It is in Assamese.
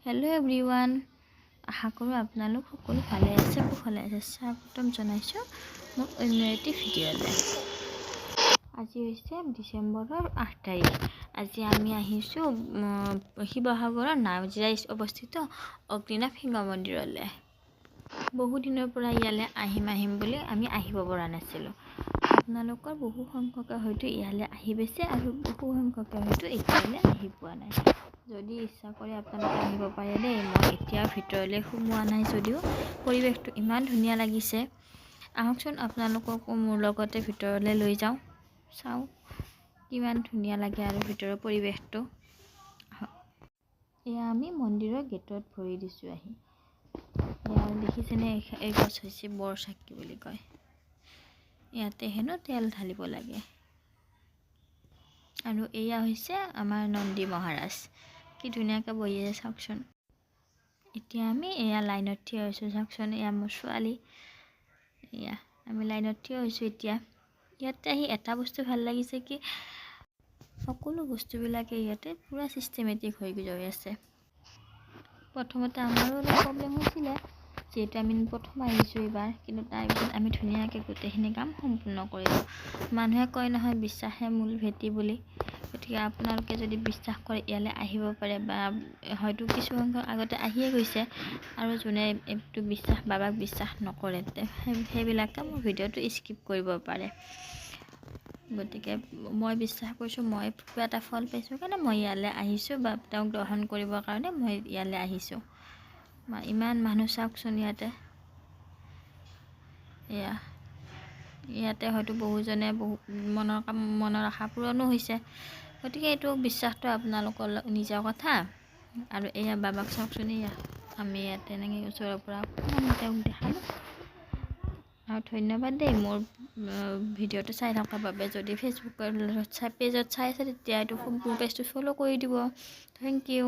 हेलो एवरीवन आशा करूँ आपनालोक सकलो भाले आछे कुशले आछे स्वागतम जनाइछो मोर अन्य एटी भिडिओले। আজি হৈছে ডিসেম্বৰৰ 8 তাৰিখ। আজি আমি আহিছো শিৱসাগৰৰ নাওজিৰাত অৱস্থিত অগ্নিনাভ সিংহ মন্দিৰলৈ। বহু দিনৰ পৰা ইয়ালে আহিম বুলি আমি আহিব পৰা নাছিলো। আপোনালোকৰ বহু সংখ্যকে হয়তো ইয়ালে আহি গৈছে আৰু বহু সংখ্যকে হয়তো এতিয়ালে আহি পোৱা নাই। যদি ইচ্ছা কৰে আপোনালোকে আহিব পাৰে দেই। মই এতিয়া ভিতৰলৈ সোমোৱা নাই যদিও পৰিৱেশটো ইমান ধুনীয়া লাগিছে। আহকচোন আপোনালোকক মোৰ লগতে ভিতৰলৈ লৈ যাওঁ, চাওঁ কিমান ধুনীয়া লাগে আৰু ভিতৰৰ পৰিৱেশটো। এয়া আমি মন্দিৰৰ গেটত ভৰি দিছো আহি। এয়া দেখিছেনে এই গছ হৈছে বৰচাকি বুলি কয়। ইয়াতে হেনো তেল ঢালিব লাগে। আৰু এয়া হৈছে আমাৰ নন্দী মহাৰাজ, কি ধুনীয়াকৈ বহি আছে চাওকচোন। এতিয়া আমি এয়া লাইনত থিয় হৈছোঁ চাওকচোন। এয়া মোৰ ছোৱালী। এয়া আমি লাইনত থিয় হৈছোঁ এতিয়া। ইয়াতে আহি এটা বস্তু ভাল লাগিছে কি সকলো বস্তুবিলাকে ইয়াতে পুৰা চিষ্টেমেটিক হৈ গৈ আছে। প্ৰথমতে আমাৰো অলপ প্ৰব্লেম হৈছিলে যিহেতু আমি প্ৰথম আহিছোঁ এইবাৰ, কিন্তু তাৰপিছত আমি ধুনীয়াকৈ গোটেইখিনি কাম সম্পূৰ্ণ কৰিলোঁ। মানুহে কয় নহয় বিশ্বাসে মূল ভেটি বুলি, গতিকে আপোনালোকে যদি বিশ্বাস কৰে ইয়ালৈ আহিব পাৰে, বা হয়তো কিছু সংখ্যক আগতে আহিয়ে গৈছে আৰু যোনে এইটো বাবাক বিশ্বাস নকৰে সেইবিলাকে মোৰ ভিডিঅ'টো স্কিপ কৰিব পাৰে। গতিকে মই বিশ্বাস কৰিছোঁ, মই কিবা এটা ফল পাইছোঁ কাৰণে মই ইয়ালৈ আহিছোঁ, বা তেওঁক দৰ্শন কৰিবৰ কাৰণে মই ইয়ালৈ আহিছোঁ। ইমান মানুহ চাওকচোন ইয়াতে। ইয়াতে হয়তো বহুজনে মনৰ আশা পূৰণো হৈছে। গতিকে এইটো বিশ্বাসটো আপোনালোকৰ নিজৰ কথা। আৰু এয়া বাবাক চাওকচোন। এয়া আমি ইয়াতে এনেকৈ ওচৰৰ পৰা তেওঁক দেখালোঁ। আৰু ধন্যবাদ দেই মোৰ ভিডিঅ'টো চাই থকাৰ বাবে। যদি ফেচবুকৰ পেজত চাই আছে তেতিয়া এইটো মোৰ পেজটো ফ'ল' কৰি দিব। Thank U.